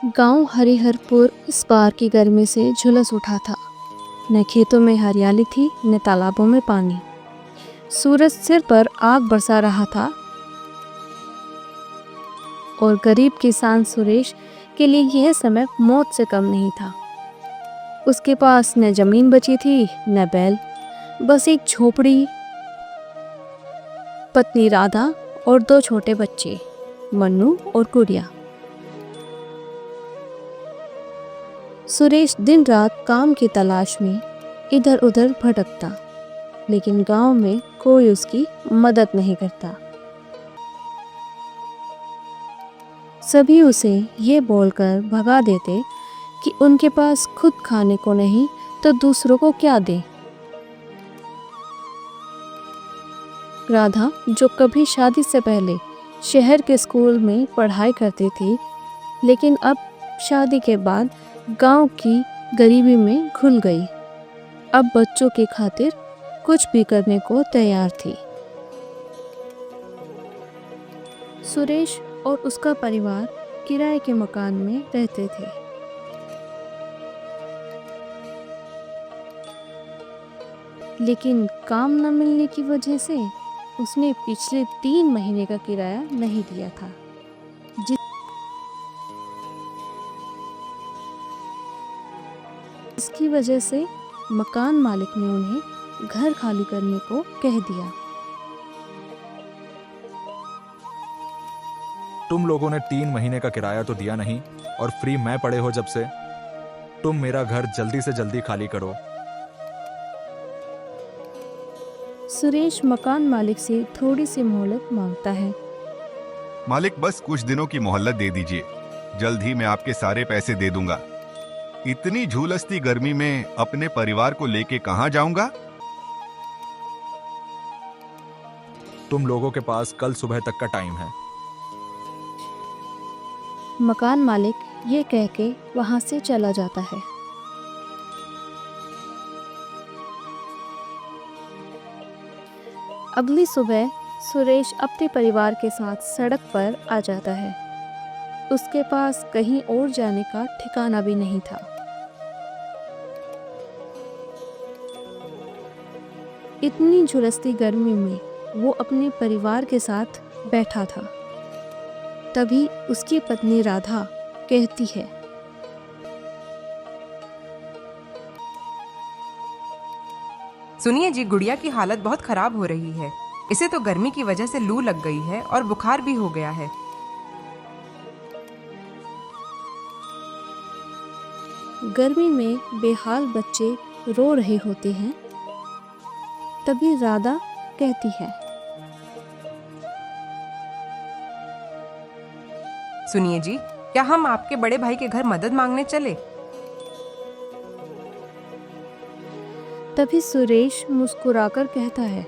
गांव हरिहरपुर इस बार की गर्मी से झुलस उठा था। न खेतों में हरियाली थी, न तालाबों में पानी। सूरज सिर पर आग बरसा रहा था और गरीब किसान सुरेश के लिए यह समय मौत से कम नहीं था। उसके पास न जमीन बची थी, न बैल, बस एक झोपड़ी, पत्नी राधा और दो छोटे बच्चे, मन्नू और गुड़िया। सुरेश दिन रात काम की तलाश में इधर उधर भटकता, लेकिन गांव में कोई उसकी मदद नहीं करता। सभी उसे ये बोलकर भगा देते कि उनके पास खुद खाने को नहीं तो दूसरों को क्या दें। राधा, जो कभी शादी से पहले शहर के स्कूल में पढ़ाई करती थी, लेकिन अब शादी के बाद गांव की गरीबी में घुल गई, अब बच्चों की खातिर कुछ भी करने को तैयार थी। सुरेश और उसका परिवार किराए के मकान में रहते थे। लेकिन काम न मिलने की वजह से उसने पिछले 3 महीने का किराया नहीं दिया था, जिसकी वजह से मकान मालिक ने उन्हें घर खाली करने को कह दिया। तुम लोगों ने 3 महीने का किराया तो दिया नहीं और फ्री मैं पड़े हो जब से। तुम मेरा घर जल्दी से जल्दी खाली करो। सुरेश मकान मालिक से थोड़ी सी मोहलत मांगता है। मालिक, बस कुछ दिनों की मोहलत दे दीजिए, जल्द ही मैं आपके सारे पैसे दे दूंगा। इतनी झूलसती गर्मी में अपने परिवार को लेके कहां जाऊंगा? तुम लोगों के पास कल सुबह तक का टाइम है। मकान मालिक ये कह के वहां से चला जाता है। अगली सुबह सुरेश अपने परिवार के साथ सड़क पर आ जाता है। उसके पास कहीं और जाने का ठिकाना भी नहीं था। इतनी झुलसती गर्मी में वो अपने परिवार के साथ बैठा था। तभी उसकी पत्नी राधा कहती है, सुनिए जी, गुड़िया की हालत बहुत खराब हो रही है। इसे तो गर्मी की वजह से लू लग गई है और बुखार भी हो गया है। गर्मी में बेहाल बच्चे रो रहे होते हैं। तभी राधा कहती है, सुनिए जी, क्या हम आपके बड़े भाई के घर मदद मांगने चले? तभी सुरेश मुस्कुराकर कहता है,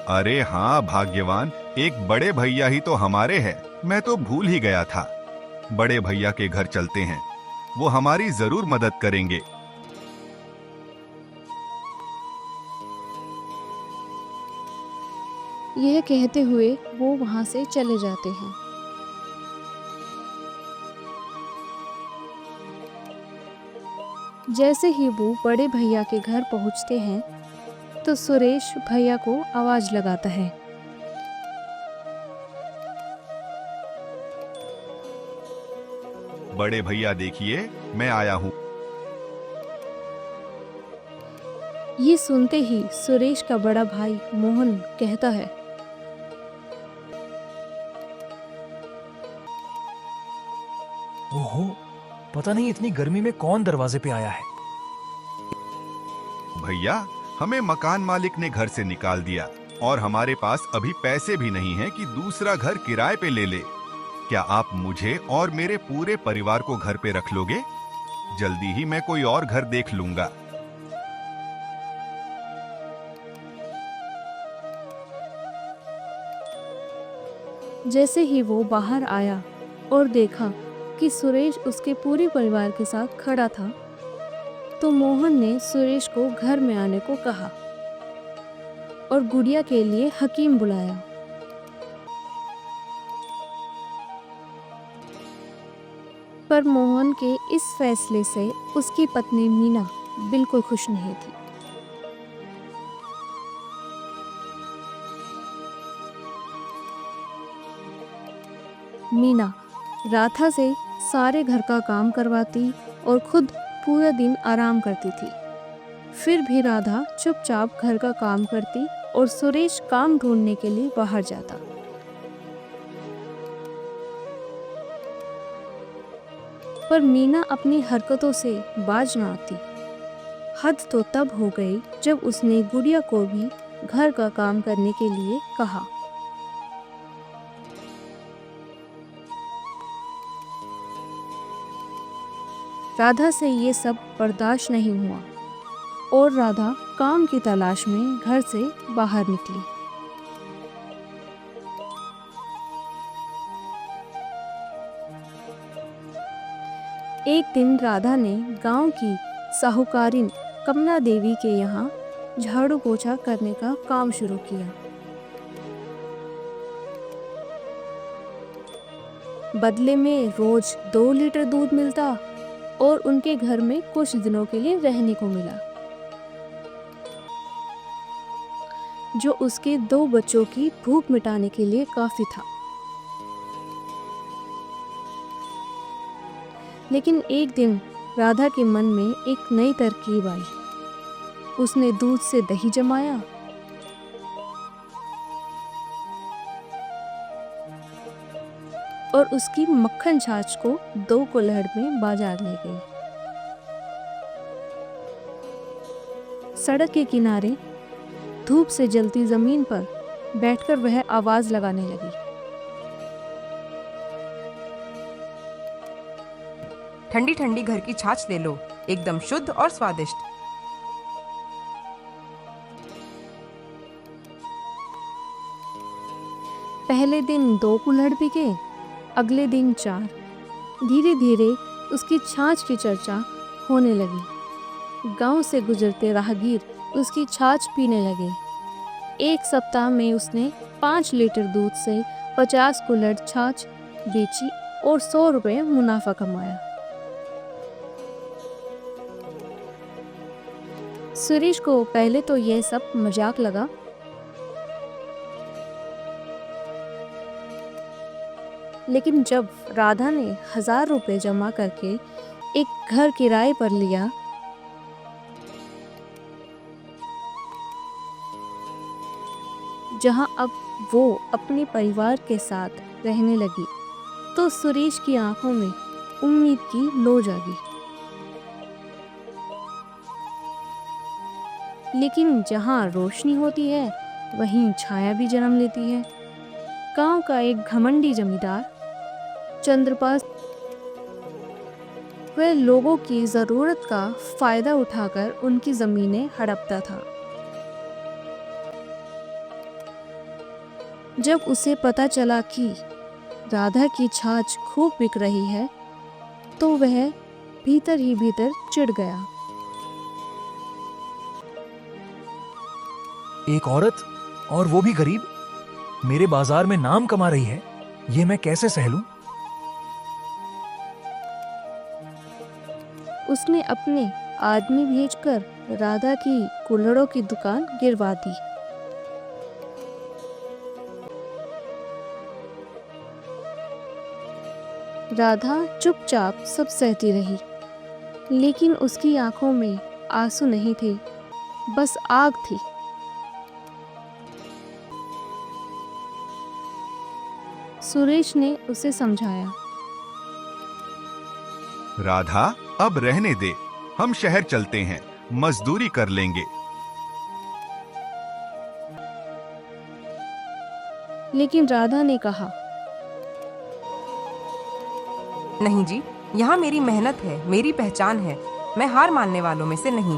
अरे हाँ भाग्यवान, एक बड़े भैया ही तो हमारे हैं। मैं तो भूल ही गया था। बड़े भैया के घर चलते हैं, वो हमारी जरूर मदद करेंगे। यह कहते हुए वो वहां से चले जाते हैं। जैसे ही वो बड़े भैया के घर पहुंचते हैं तो सुरेश भैया को आवाज लगाता है, बड़े भैया देखिए, मैं आया हूँ। ये सुनते ही सुरेश का बड़ा भाई मोहन कहता है, ओहो, पता नहीं इतनी गर्मी में कौन दरवाजे पे आया है। भैया, हमें मकान मालिक ने घर से निकाल दिया और हमारे पास अभी पैसे भी नहीं हैं कि दूसरा घर किराए पे ले ले। क्या आप मुझे और मेरे पूरे परिवार को घर पे रख लोगे? जल्दी ही मैं कोई और घर देख लूंगा। जैसे ही वो बाहर आया और देखा कि सुरेश उसके पूरे परिवार के साथ खड़ा था, तो मोहन ने सुरेश को घर में आने को कहा और गुड़िया के लिए हकीम बुलाया। पर मोहन के इस फैसले से उसकी पत्नी मीना बिल्कुल खुश नहीं थी। मीना राधा से सारे घर का काम करवाती और खुद पूरा दिन आराम करती थी। फिर भी राधा चुपचाप घर का काम करती और सुरेश काम ढूंढने के लिए बाहर जाता। पर मीना अपनी हरकतों से बाज न आती। हद तो तब हो गई जब उसने गुड़िया को भी घर का काम करने के लिए कहा। राधा से ये सब बर्दाश्त नहीं हुआ और राधा काम की तलाश में घर से बाहर निकली। एक दिन राधा ने गांव की साहूकारिन कमला देवी के यहाँ झाड़ू पोछा करने का काम शुरू किया। बदले में रोज 2 लीटर दूध मिलता और उनके घर में कुछ दिनों के लिए रहने को मिला, जो उसके 2 बच्चों की भूख मिटाने के लिए काफी था। लेकिन एक दिन राधा के मन में एक नई तरकीब आई। उसने दूध से दही जमाया और उसकी मक्खन छाछ को 2 कुल्हड़ में बाजार ले गई। सड़क के किनारे धूप से जलती जमीन पर बैठकर वह आवाज लगाने लगी। ठंडी ठंडी घर की छाछ ले लो, एकदम शुद्ध और स्वादिष्ट। पहले दिन 2 कुल्हड़ बिके, अगले दिन 4। धीरे धीरे उसकी छाछ की चर्चा होने लगी। गांव से गुजरते राहगीर उसकी छाछ पीने लगे। एक सप्ताह में उसने 5 लीटर दूध से 50 कुल्हड़ छाछ बेची और 100 रुपये मुनाफा कमाया। सुरेश को पहले तो यह सब मजाक लगा, लेकिन जब राधा ने 1000 रुपये जमा करके एक घर किराए पर लिया, जहां अब वो अपने परिवार के साथ रहने लगी, तो सुरेश की आंखों में उम्मीद की लो जागी। लेकिन जहां रोशनी होती है वहीं छाया भी जन्म लेती है। गांव का एक घमंडी जमींदार चंद्रपाल वह लोगों की जरूरत का फायदा उठाकर उनकी जमीनें हड़पता था। जब उसे पता चला कि राधा की छाछ खूब बिक रही है, तो वह भीतर ही भीतर चिढ़ गया। एक औरत, और वो भी गरीब, मेरे बाजार में नाम कमा रही है, ये मैं कैसे सह लूं? उसने अपने आदमी भेजकर राधा की कुल्हड़ों की दुकान गिरवा दी। राधा चुपचाप सब सहती रही, लेकिन उसकी आंखों में आंसू नहीं थे, बस आग थी। सुरेश ने उसे समझाया। राधा, अब रहने दे, हम शहर चलते हैं, मजदूरी कर लेंगे। लेकिन राधा ने कहा, नहीं जी, यहाँ मेरी मेहनत है, मेरी पहचान है, मैं हार मानने वालों में से नहीं।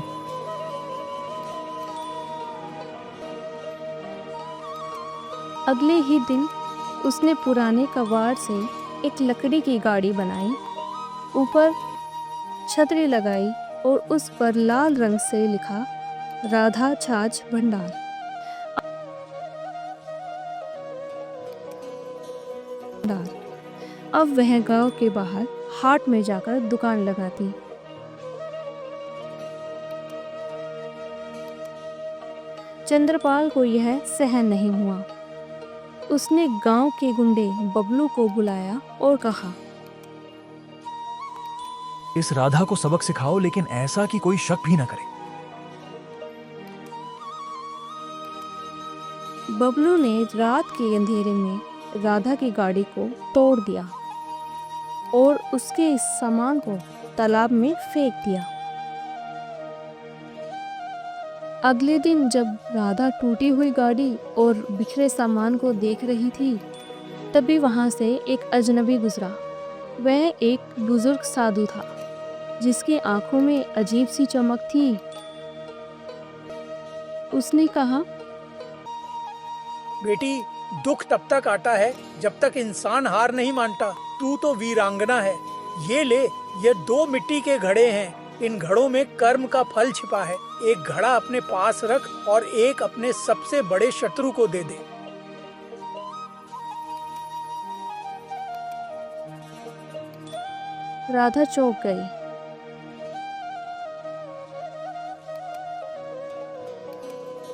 अगले ही दिन उसने पुराने कबाड़ से एक लकड़ी की गाड़ी बनाई, ऊपर छतरी लगाई और उस पर लाल रंग से लिखा राधा छाछ भंडार। अब वह गांव के बाहर हाट में जाकर दुकान लगाती। चंद्रपाल को यह सहन नहीं हुआ। उसने गांव के गुंडे बबलू को बुलाया और कहा, इस राधा को सबक सिखाओ, लेकिन ऐसा कि कोई शक भी ना करे। बबलू ने रात के अंधेरे में राधा की गाड़ी को तोड़ दिया और उसके सामान को तालाब में फेंक दिया। अगले दिन जब राधा टूटी हुई गाड़ी और बिखरे सामान को देख रही थी, तभी वहां से एक अजनबी गुजरा। वह एक बुजुर्ग साधु था जिसकी आंखों में अजीब सी चमक थी। उसने कहा, बेटी, दुख तब तक आता है जब तक इंसान हार नहीं मानता। तू तो वीरांगना है। ये ले, ये 2 मिट्टी के घड़े हैं। इन घड़ों में कर्म का फल छिपा है। एक घड़ा अपने पास रख और एक अपने सबसे बड़े शत्रु को दे दे। राधा चौंक गई।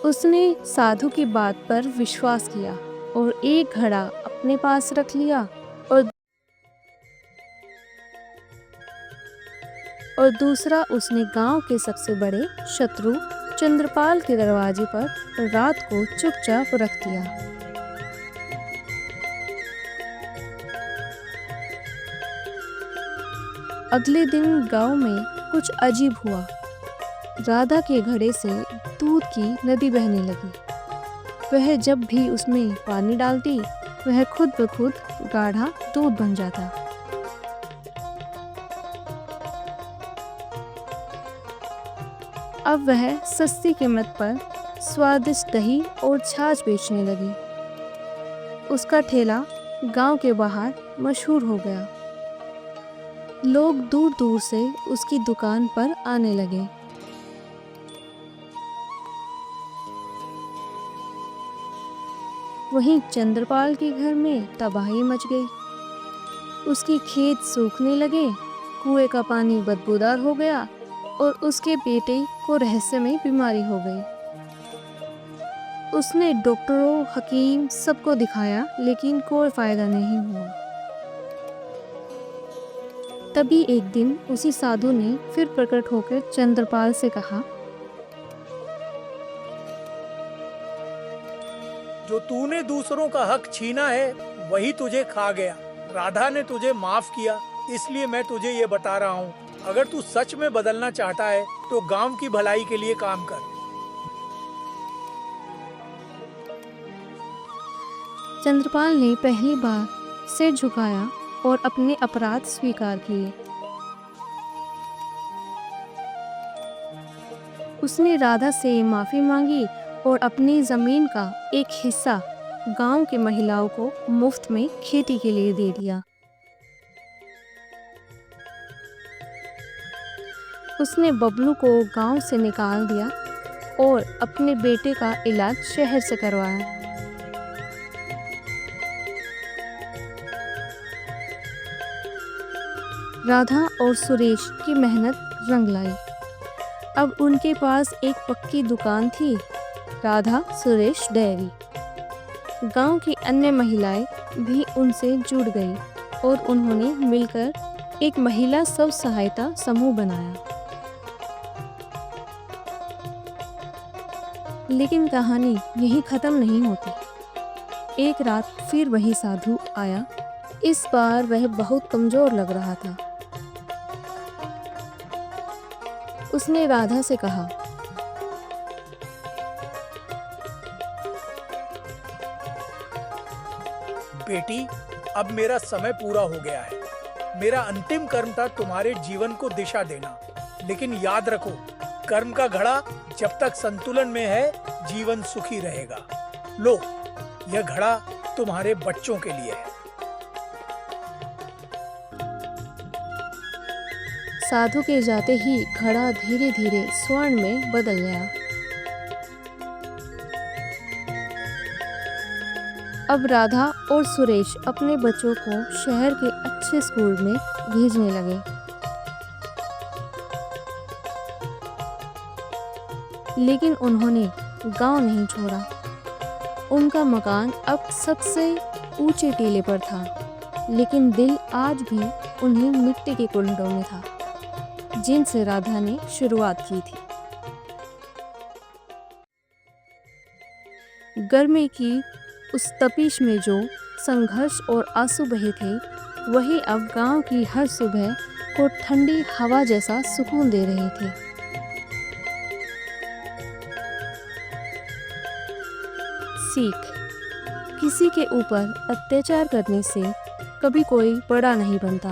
उसने साधु की बात पर विश्वास किया और एक घड़ा अपने पास रख लिया और दूसरा उसने गांव के सबसे बड़े शत्रु चंद्रपाल के दरवाजे पर रात को चुपचाप रख दिया। अगले दिन गांव में कुछ अजीब हुआ। राधा के घड़े से दूध की नदी बहने लगी। वह जब भी उसमें पानी डालती, वह खुद ब खुद गाढ़ा दूध बन जाता। अब वह सस्ती कीमत पर स्वादिष्ट दही और छाछ बेचने लगी। उसका ठेला गांव के बाहर मशहूर हो गया। लोग दूर दूर से उसकी दुकान पर आने लगे। वहीं चंद्रपाल के घर में तबाही मच गई। उसकी खेत सूखने लगे, कुएं का पानी बदबूदार हो गया और उसके बेटे को रहस्यमय बीमारी हो गई। उसने डॉक्टरों, हकीम सबको दिखाया, लेकिन कोई फायदा नहीं हुआ। तभी एक दिन उसी साधु ने फिर प्रकट होकर चंद्रपाल से कहा, जो तूने दूसरों का हक छीना है वही तुझे खा गया। राधा ने तुझे माफ किया, इसलिए मैं तुझे ये बता रहा हूँ, अगर तू सच में बदलना चाहता है तो गांव की भलाई के लिए काम कर। चंद्रपाल ने पहली बार सिर झुकाया और अपने अपराध स्वीकार किए। उसने राधा से माफी मांगी और अपनी जमीन का एक हिस्सा गांव की महिलाओं को मुफ्त में खेती के लिए दे दिया। उसने बबलू को गांव से निकाल दिया और अपने बेटे का इलाज शहर से करवाया। राधा और सुरेश की मेहनत रंग लाई। अब उनके पास एक पक्की दुकान थी, राधा सुरेश डेयरी। गांव की अन्य महिलाएं भी उनसे जुड़ गई और उन्होंने मिलकर एक महिला स्व सहायता समूह बनाया। लेकिन कहानी यही खत्म नहीं होती। एक रात फिर वही साधु आया। इस बार वह बहुत कमजोर लग रहा था। उसने राधा से कहा, बेटी, अब मेरा समय पूरा हो गया है। मेरा अंतिम कर्म था तुम्हारे जीवन को दिशा देना, लेकिन याद रखो, कर्म का घड़ा जब तक संतुलन में है, जीवन सुखी रहेगा। लो, यह घड़ा तुम्हारे बच्चों के लिए है। साधु के जाते ही घड़ा धीरे धीरे स्वर्ण में बदल गया। अब राधा और सुरेश अपने बच्चों को शहर के अच्छे स्कूल में भेजने लगे। लेकिन उन्होंने गांव नहीं छोड़ा। उनका मकान अब सबसे ऊंचे टीले पर था, लेकिन दिल आज भी उन्हीं मिट्टी के कुंडों में था जिनसे राधा ने शुरुआत की थी। गर्मी की उस तपिश में जो संघर्ष और आंसू बहे थे, वही अब गांव की हर सुबह को ठंडी हवा जैसा सुकून दे रहे थे। सीख: किसी के ऊपर अत्याचार करने से कभी कोई बड़ा नहीं बनता।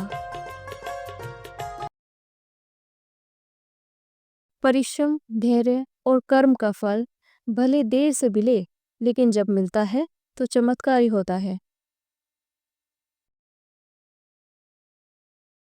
परिश्रम, धैर्य और कर्म का फल भले देर से मिले, लेकिन जब मिलता है तो चमत्कारी होता है।